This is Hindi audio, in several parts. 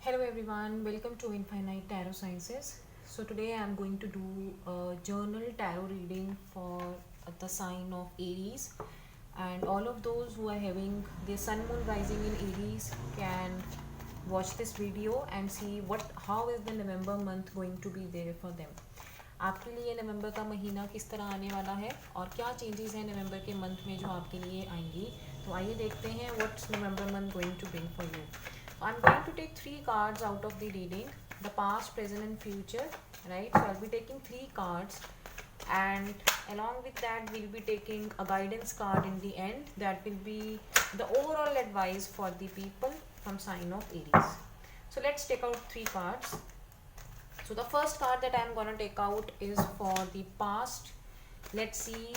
Hello everyone, welcome to Infinite Tarot Sciences. So today I am going to do a journal tarot reading for the sign of Aries, and all of those who are having their sun moon rising in Aries can watch this video and see how is the November month going to be there for them. आपके लिए नवंबर का महीना किस तरह आने वाला है और क्या चेंजेस हैं नवंबर के मंथ में जो आपके लिए आएंगी. तो आइए देखते हैं what's November month going to bring for you. I'm going to take three cards out of the reading, the past, present, and future, right? So I'll be taking three cards, and along with that, we'll be taking a guidance card in the end. That will be the overall advice for the people from sign of Aries. So let's take out three cards. So the first card that I'm gonna take out is for the past. Let's see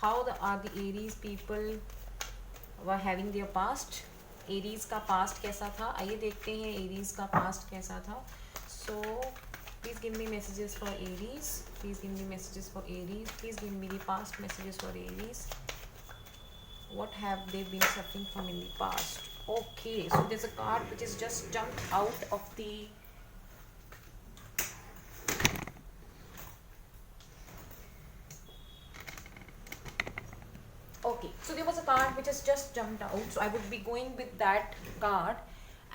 how are the Aries people were having their past. Aries का पास्ट कैसा था, आइए देखते हैं एरीज का पास्ट कैसा था. So please give me messages for Aries, please give me messages for Aries, please give me the past messages for Aries. What have they been suffering from in the past? Okay, so there's a card which is just jumped out of the okay, so there was a card which has just jumped out, so I would be going with that card,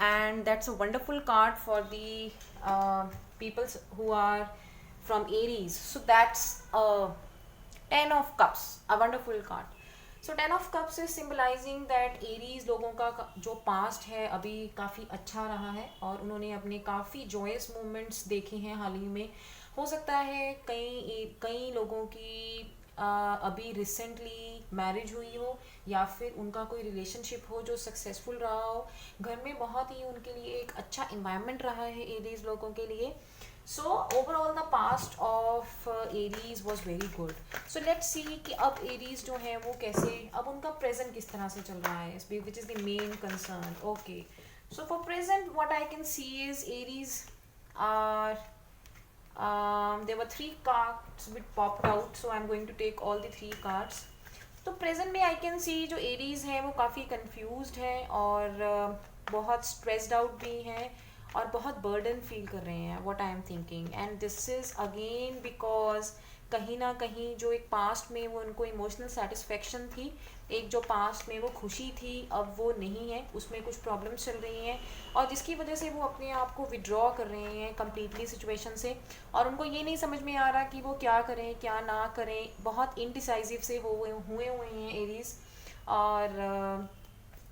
and that's a wonderful card for the people who are from Aries. So that's a 10 of cups, a wonderful card. So 10 of cups is symbolizing that Aries लोगों का जो past है अभी काफ़ी अच्छा रहा है और उन्होंने अपने काफ़ी joyous moments देखे हैं हाल ही में. हो सकता है कई लोगों की अभी रिसेंटली मैरिज हुई हो या फिर उनका कोई रिलेशनशिप हो जो सक्सेसफुल रहा हो, घर में बहुत ही उनके लिए एक अच्छा इन्वायरमेंट रहा है एरीज लोगों के लिए. So overall the past of Aries was very good. So let's see कि अब एरीज जो है वो कैसे, अब उनका प्रेजेंट किस तरह से चल रहा है, which is the main concern. Okay, so for present what I can see is Aries are there were three cards which popped out, so I'm going to take all the three cards. तो प्रेजेंट में आई कैन सी जो एरीज हैं वो काफ़ी कंफ्यूज्ड है और बहुत स्ट्रेस्ड आउट भी हैं और बहुत बर्डन फील कर रहे हैं. What I am thinking, and this is again because कहीं ना कहीं जो एक पास्ट में वो उनको इमोशनल सेटिस्फेक्शन थी, एक जो पास्ट में वो खुशी थी अब वो नहीं है, उसमें कुछ प्रॉब्लम्स चल रही हैं और जिसकी वजह से वो अपने आप को विड्रॉ कर रहे हैं कम्प्लीटली सिचुएशन से और उनको ये नहीं समझ में आ रहा कि वो क्या करें क्या ना करें. बहुत इनडिसाइसिव से हुए हैं एरीज और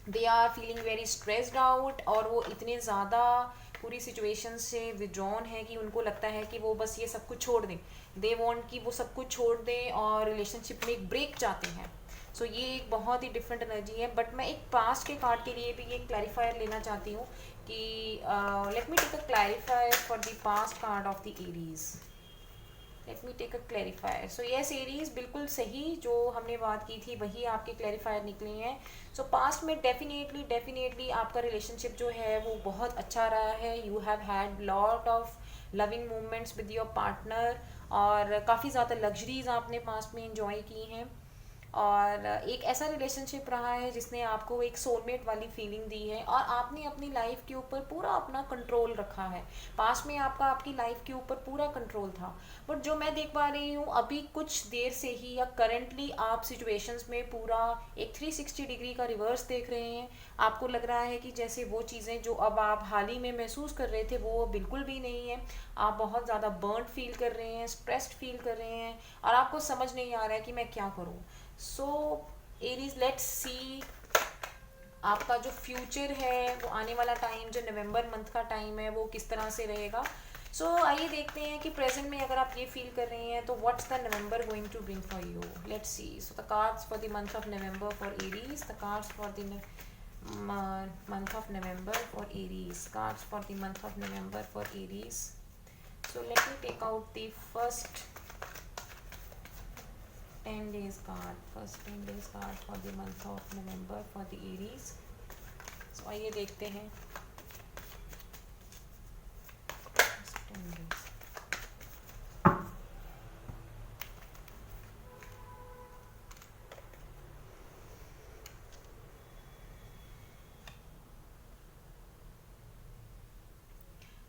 they are feeling very stressed out और वो इतने ज़्यादा पूरी सिचुएशन से विड्रॉन है कि उनको लगता है कि वो बस ये सब कुछ छोड़ दें. दे वॉन्ट कि वो सब कुछ छोड़ दें और रिलेशनशिप में एक ब्रेक चाहते हैं. सो ये एक बहुत ही डिफरेंट एनर्जी है. बट मैं एक पास्ट के कार्ड के लिए भी ये क्लैरिफायर लेना चाहती हूँ कि let me take a clarifier for the past card of the Aries. Let me take a clarifier. So yes Aries, बिल्कुल सही जो हमने बात की थी वही आपके क्लैरिफायर निकले हैं. सो पास्ट में डेफिनेटली आपका रिलेशनशिप जो है वो बहुत अच्छा रहा है. You have had lot of loving moments with your partner और काफ़ी ज़्यादा लग्जरीज आपने पास्ट में इंजॉय की हैं और एक ऐसा रिलेशनशिप रहा है जिसने आपको एक सोलमेट वाली फीलिंग दी है और आपने अपनी लाइफ के ऊपर पूरा अपना कंट्रोल रखा है. पास्ट में आपका आपकी लाइफ के ऊपर पूरा कंट्रोल था, बट जो मैं देख पा रही हूँ अभी कुछ देर से ही या करंटली आप सिचुएशंस में पूरा एक 360 डिग्री का रिवर्स देख रहे हैं. आपको लग रहा है कि जैसे वो चीज़ें जो अब आप हाल ही में महसूस कर रहे थे वो बिल्कुल भी नहीं है. आप बहुत ज़्यादा बर्न फील कर रहे हैं, स्ट्रेस्ड फील कर रहे हैं और आपको समझ नहीं आ रहा है कि मैं क्या करूँ. सो एरीज, लेट्स सी आपका जो फ्यूचर है वो आने वाला टाइम जो नवंबर मंथ का टाइम है वो किस तरह से रहेगा. सो आइए देखते हैं कि प्रेजेंट में अगर आप ये फील कर रहे हैं तो what's the November going to bring for you. Let's see. So the cards for the month of November for Aries, the cards for the month of November for Aries, cards for the month of November for Aries. So let me take out the first 10 days card, first 10 days card for the month of November for the Aries. So आइए देखते हैं first 10 days.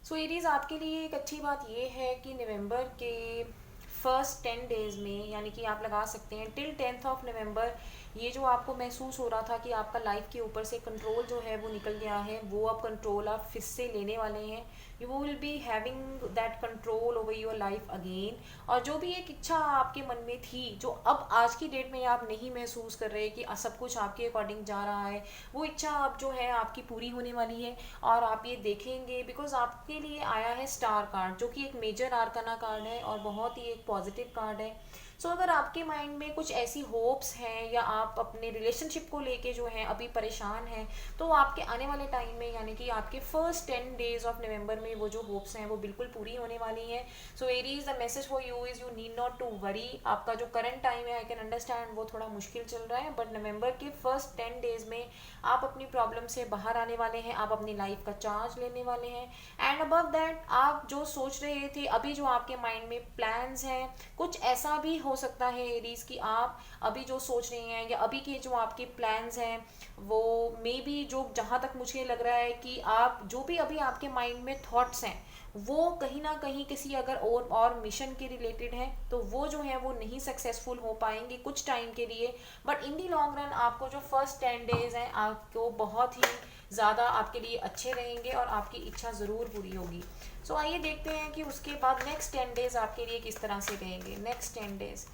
सो एरीज आपके लिए एक अच्छी बात ये है कि नवंबर के फर्स्ट 10 डेज में, यानी कि आप लगा सकते हैं टिल 10th ऑफ नवंबर, ये जो आपको महसूस हो रहा था कि आपका लाइफ के ऊपर से कंट्रोल जो है वो निकल गया है, वो अब कंट्रोल आप फिर से लेने वाले हैं। You will be having that control over your life again. और जो भी एक इच्छा आपके मन में थी, जो अब आज की डेट में आप नहीं महसूस कर रहे कि सब कुछ आपके अकॉर्डिंग जा रहा है, वो इच्छा अब जो है आपकी पूरी होने वाली है। और आप ये देखेंगे बिकॉज आपके लिए आया है स्टार कार्ड, जो कि एक मेजर आर्काना कार्ड है और बहुत ही एक पॉजिटिव कार्ड है। सो अगर आपके माइंड में कुछ ऐसी होप्स हैं या आप अपने रिलेशनशिप को लेके जो है अभी परेशान हैं, तो आपके आने वाले टाइम में, यानी कि आपके फर्स्ट 10 डेज ऑफ नवंबर में वो जो होप्स हैं वो बिल्कुल पूरी होने वाली हैं। So Aries, the message for you is you need not to worry. आपका जो करंट टाइम है, आई कैन अंडरस्टैंड, वो थोड़ा मुश्किल चल रहा है, बट नवंबर के फर्स्ट 10 डेज में आप अपनी प्रॉब्लम से बाहर आने वाले हैं, आप अपनी लाइफ का चार्ज लेने वाले हैं। एंड अबव दैट, आप जो सोच रहे थे, अभी जो आपके माइंड में प्लान्स हैं, कुछ ऐसा भी हो सकता है एरीज कि आप अभी जो सोच रहे हैं या अभी के जो आपके प्लान्स हैं, वो मे बी, जो जहाँ तक मुझे लग रहा है कि आप जो भी अभी आपके माइंड में थॉट्स हैं, वो कहीं ना कहीं किसी अगर और मिशन के रिलेटेड है, तो वो जो है वो नहीं सक्सेसफुल हो पाएंगे कुछ टाइम के लिए। But in the long run आपको जो फर्स्ट 10 डेज हैं आपको बहुत ही ज़्यादा आपके लिए अच्छे रहेंगे और आपकी इच्छा ज़रूर पूरी होगी। सो आइए देखते हैं कि उसके बाद नेक्स्ट 10 डेज आपके लिए किस तरह से रहेंगे। Next 10 days,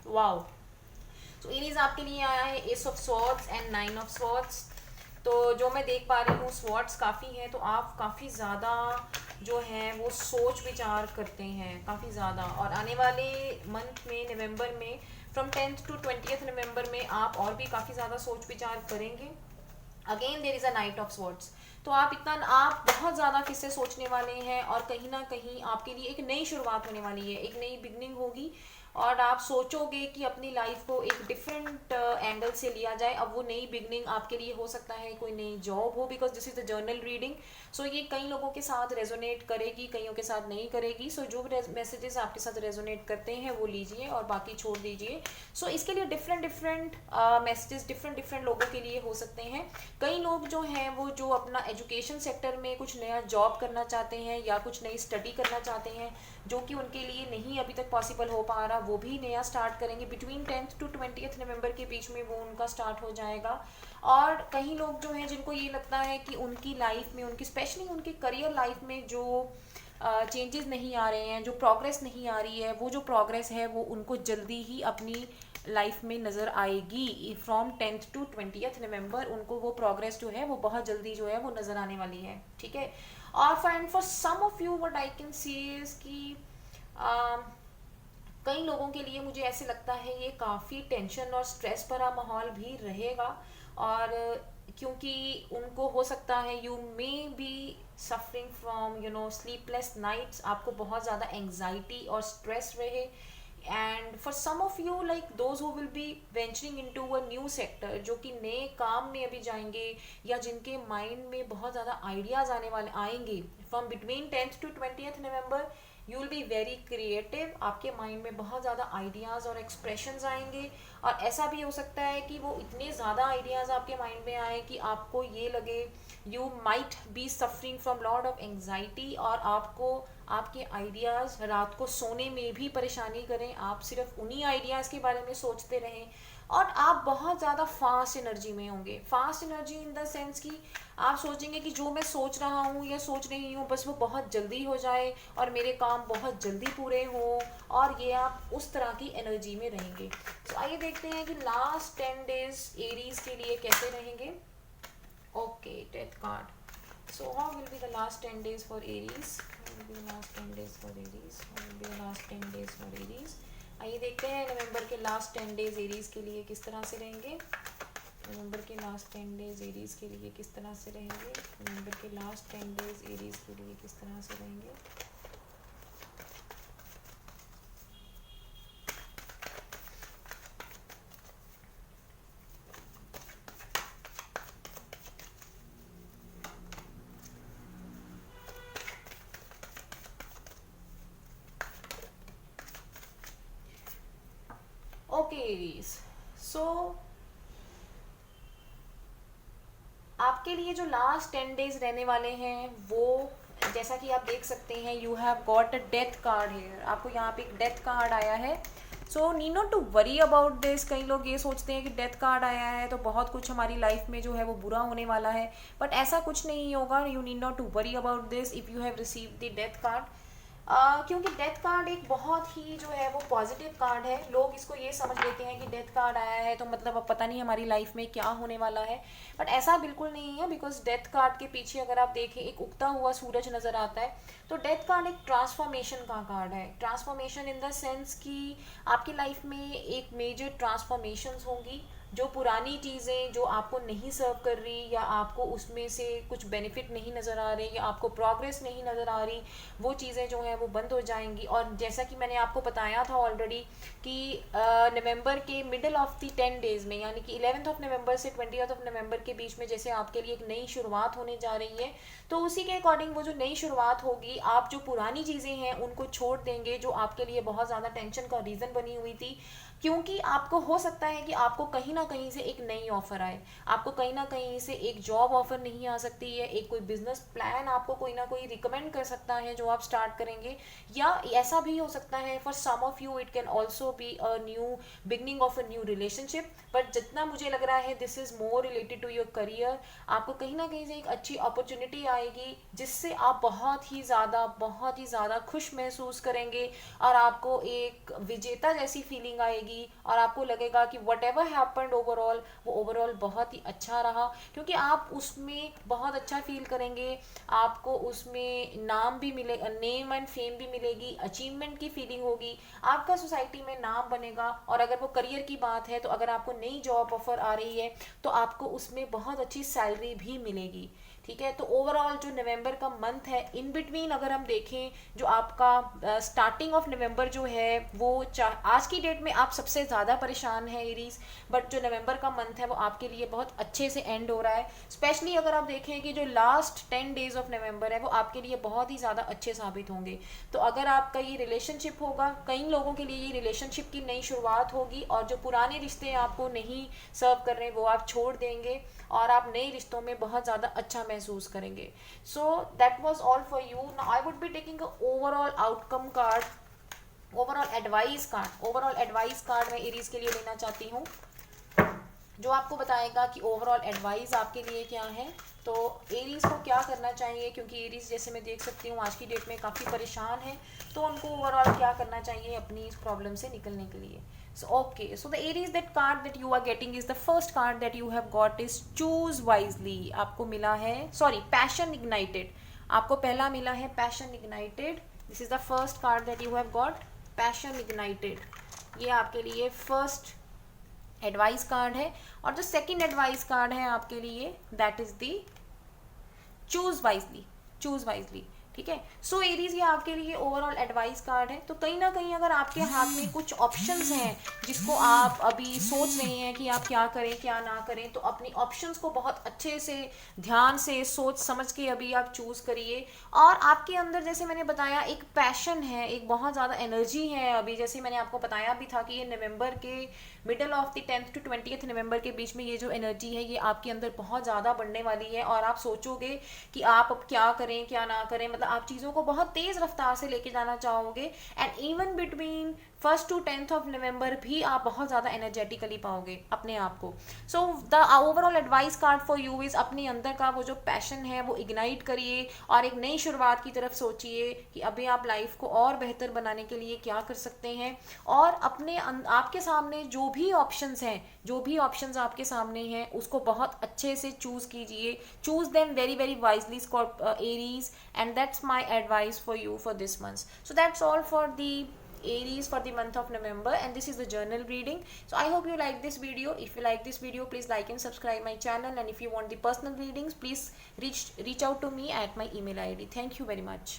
wow. सो एरीज आपके लिए आया है S of swords and 9 of swords. तो जो मैं देख पा रही हूँ, स्वॉर्ड्स काफ़ी है, तो आप काफ़ी ज़्यादा जो है वो सोच विचार करते हैं काफ़ी ज़्यादा। और आने वाले मंथ में, नवंबर में, फ्रॉम 10th to 20th नवंबर में आप और भी काफ़ी ज़्यादा सोच विचार करेंगे। Again there is a night of swords. तो आप बहुत ज़्यादा किससे सोचने वाले हैं और कहीं ना कहीं आपके लिए एक नई शुरुआत होने वाली है, एक नई बिगनिंग होगी। और आप सोचोगे कि अपनी लाइफ को एक डिफरेंट एंगल से लिया जाए। अब वो नई बिगनिंग आपके लिए हो सकता है कोई नई जॉब हो, because this is the journal reading. So ये कई लोगों के साथ रेजोनेट करेगी, कईयों के साथ नहीं करेगी। सो जो मैसेजेस आपके साथ रेजोनेट करते हैं वो लीजिए और बाकी छोड़ दीजिए। सो इसके लिए different different messages different different लोगों के लिए हो सकते हैं। कई लोग जो हैं वो जो अपना एजुकेशन सेक्टर में कुछ नया जॉब करना चाहते हैं या कुछ नई स्टडी करना चाहते हैं, जो कि उनके लिए नहीं अभी तक पॉसिबल हो पा रहा, वो भी नया स्टार्ट करेंगे। बिटवीन 10th to 20th नवंबर के बीच में वो उनका स्टार्ट हो जाएगा। और कई लोग जो हैं जिनको ये लगता है कि उनकी लाइफ में, उनकी स्पेशली उनकी करियर लाइफ में जो चेंजेस नहीं आ रहे हैं, जो प्रोग्रेस नहीं आ रही है, वो जो प्रोग्रेस है वो उनको जल्दी ही अपनी लाइफ में नज़र आएगी। फ्रॉम 10th to 20th नवंबर उनको वो प्रोग्रेस जो है वो बहुत जल्दी जो है वो नज़र आने वाली है, ठीक है। और for some of you what I can see is कि कई लोगों के लिए मुझे ऐसे लगता है ये काफ़ी टेंशन और स्ट्रेस भरा माहौल भी रहेगा। और क्योंकि उनको हो सकता है you may be suffering from sleepless nights, आपको बहुत ज़्यादा एंग्जाइटी और स्ट्रेस रहे। And for some of you like those who will be venturing into a new sector, जो कि नए काम में अभी जाएंगे या जिनके माइंड में बहुत ज़्यादा आइडियाज़ आने वाले आएंगे from between 10th to 20th November, you will be very creative. आपके माइंड में बहुत ज़्यादा आइडियाज़ और एक्सप्रेशंस आएंगे। और ऐसा भी हो सकता है कि वो इतने ज़्यादा आइडियाज़ आपके माइंड में आए कि आपको ये लगे you might be suffering from lot of anxiety, और आपको आपके आइडियाज़ रात को सोने में भी परेशानी करें, आप सिर्फ उन्हीं आइडियाज़ के बारे में सोचते रहें। और आप बहुत ज़्यादा फास्ट एनर्जी में होंगे। Fast energy in the sense कि आप सोचेंगे कि जो मैं सोच रहा हूँ या सोच रही हूँ बस वो बहुत जल्दी हो जाए और मेरे काम बहुत जल्दी पूरे हों, और ये आप उस तरह की एनर्जी में रहेंगे। तो आइए देखते हैं कि लास्ट 10 डेज एरीज के लिए कैसे रहेंगे। Okay, death card. So how will be the last 10 days for Aries? How will be the last 10 days for Aries? How will be the last 10 days for Aries? आइए देखते हैं नवंबर के लास्ट 10 डेज एरीज के लिए किस तरह से रहेंगे। नवंबर के लास्ट 10 डेज एरीज के लिए किस तरह से रहेंगे। नवंबर के लास्ट 10 डेज एरीज के लिए किस तरह से रहेंगे। ओके एरीज, सो आप आपके लिए जो लास्ट 10 डेज रहने वाले हैं वो जैसा कि आप देख सकते हैं, you have got a death card here, आपको यहाँ पे एक डेथ कार्ड आया है। So need not to worry about this. कई लोग ये सोचते हैं कि डेथ कार्ड आया है तो बहुत कुछ हमारी लाइफ में जो है वो बुरा होने वाला है, बट ऐसा कुछ नहीं होगा। You need not to worry about this if you have receive the death card. क्योंकि डेथ कार्ड एक बहुत ही जो है वो पॉजिटिव कार्ड है। लोग इसको ये समझ लेते हैं कि डेथ कार्ड आया है तो मतलब अब पता नहीं हमारी लाइफ में क्या होने वाला है, बट ऐसा बिल्कुल नहीं है। बिकॉज डेथ कार्ड के पीछे अगर आप देखें एक उगता हुआ सूरज नज़र आता है, तो डेथ कार्ड एक ट्रांसफॉर्मेशन का कार्ड है। ट्रांसफॉर्मेशन इन द सेंस कि आपकी लाइफ में एक मेजर ट्रांसफॉर्मेशंस होंगी। जो पुरानी चीज़ें जो आपको नहीं सर्व कर रही या आपको उसमें से कुछ बेनिफिट नहीं नज़र आ रहे या आपको प्रोग्रेस नहीं नज़र आ रही, वो चीज़ें जो हैं वो बंद हो जाएंगी। और जैसा कि मैंने आपको बताया था ऑलरेडी कि नवंबर के मिडल ऑफ दी 10 डेज़ में, यानी कि 11th ऑफ नवंबर से 20th ऑफ नवंबर के बीच में जैसे आपके लिए एक नई शुरुआत होने जा रही है, तो उसी के अकॉर्डिंग वो जो नई शुरुआत होगी, आप जो पुरानी चीज़ें हैं उनको छोड़ देंगे जो आपके लिए बहुत ज़्यादा टेंशन का रीज़न बनी हुई थी। क्योंकि आपको हो सकता है कि आपको कहीं ना कहीं से एक नई ऑफर आए, आपको कहीं ना कहीं से एक जॉब ऑफर नहीं आ सकती है, एक कोई बिजनेस प्लान आपको कोई ना कोई रिकमेंड कर सकता है जो आप स्टार्ट करेंगे। या ऐसा भी हो सकता है for some of you it can also be a new beginning of a new relationship, but जितना मुझे लग रहा है this is more related to your career. आपको कहीं ना कहीं से एक अच्छी अपॉर्चुनिटी आएगी जिससे आप बहुत ही ज़्यादा खुश महसूस करेंगे और आपको एक विजेता जैसी फीलिंग आएगी और आपको लगेगा कि वट एवर हैपेंड ओवरऑल, वो ओवरऑल बहुत ही अच्छा रहा, क्योंकि आप उसमें बहुत अच्छा फील करेंगे। आपको उसमें नाम भी मिलेगा, नेम एंड फेम भी मिलेगी, अचीवमेंट की फीलिंग होगी, आपका सोसाइटी में नाम बनेगा। और अगर वो करियर की बात है तो अगर आपको नई जॉब ऑफर आ रही है तो आपको उसमें बहुत अच्छी सैलरी भी मिलेगी। ठीक है, तो ओवरऑल जो नवंबर का मंथ है, इन बिटवीन अगर हम देखें जो आपका स्टार्टिंग ऑफ नवंबर जो है वो आज की डेट में आप सबसे ज़्यादा परेशान है एरीज, बट जो नवंबर का मंथ है वो आपके लिए बहुत अच्छे से एंड हो रहा है। स्पेशली अगर आप देखें कि जो लास्ट 10 डेज ऑफ नवंबर है वो आपके लिए बहुत ही ज़्यादा अच्छे साबित होंगे। तो अगर आपका ये रिलेशनशिप होगा, कई लोगों के लिए ये रिलेशनशिप की नई शुरुआत होगी और जो पुराने रिश्ते आपको नहीं सर्व कर रहे वो आप छोड़ देंगे और आप नए रिश्तों में बहुत ज़्यादा अच्छा महसूस करेंगे। So that was all for you. Now I would be taking a overall outcome card, overall advice card. Overall advice card मैं एरीज के लिए लेना चाहती हूँ जो आपको बताएगा कि ओवरऑल एडवाइस आपके लिए क्या है। तो एरीज को क्या करना चाहिए, क्योंकि एरीज जैसे मैं देख सकती हूँ आज की डेट में काफ़ी परेशान है, तो उनको ओवरऑल क्या करना चाहिए अपनी इस प्रॉब्लम से निकलने के लिए। So okay, so the Aries, that card that you are getting is the first card that you have got is choose wisely। आपको मिला है passion ignited। आपको पहला मिला है passion ignited। This is the first card that you have got, passion ignited। ये आपके लिए फर्स्ट एडवाइस कार्ड है। और जो सेकंड एडवाइस कार्ड है आपके लिए that is the choose wisely, choose wisely. ठीक है, सो एरीज ये आपके लिए ओवरऑल एडवाइस कार्ड है। तो कहीं ना कहीं अगर आपके हाथ में कुछ ऑप्शंस हैं जिसको आप अभी सोच रहे हैं कि आप क्या करें क्या ना करें, तो अपनी ऑप्शंस को बहुत अच्छे से ध्यान से सोच समझ के अभी आप चूज करिए। और आपके अंदर जैसे मैंने बताया एक पैशन है, एक बहुत ज़्यादा एनर्जी है अभी, जैसे मैंने आपको बताया भी था कि ये नवंबर के middle of the 10th to 20th नवंबर के बीच में ये जो एनर्जी है ये आपके अंदर बहुत ज़्यादा बढ़ने वाली है। और आप सोचोगे कि आप अब क्या करें क्या ना करें, मतलब आप चीज़ों को बहुत तेज़ रफ्तार से लेके जाना चाहोगे। And even between 1st to 10th of November भी आप बहुत ज़्यादा एनर्जेटिकली पाओगे अपने आप को। So the overall advice card for you is अपने अंदर का वो जो पैशन है वो इग्नाइट करिए और एक नई शुरुआत की तरफ सोचिए कि अभी आप लाइफ को और बेहतर बनाने के लिए क्या कर सकते हैं। और अपने आपके सामने जो भी ऑप्शंस हैं, जो भी ऑप्शंस आपके सामने हैं उसको बहुत अच्छे से चूज़ कीजिए। Choose them very very wisely Aries, and that's my advice for you for this month. So that's all for the Aries for the month of November, and this is the journal reading. So I hope you like this video. If you like this video, please like and subscribe my channel, and if you want the personal readings, please reach out to me at my email ID. Thank you very much.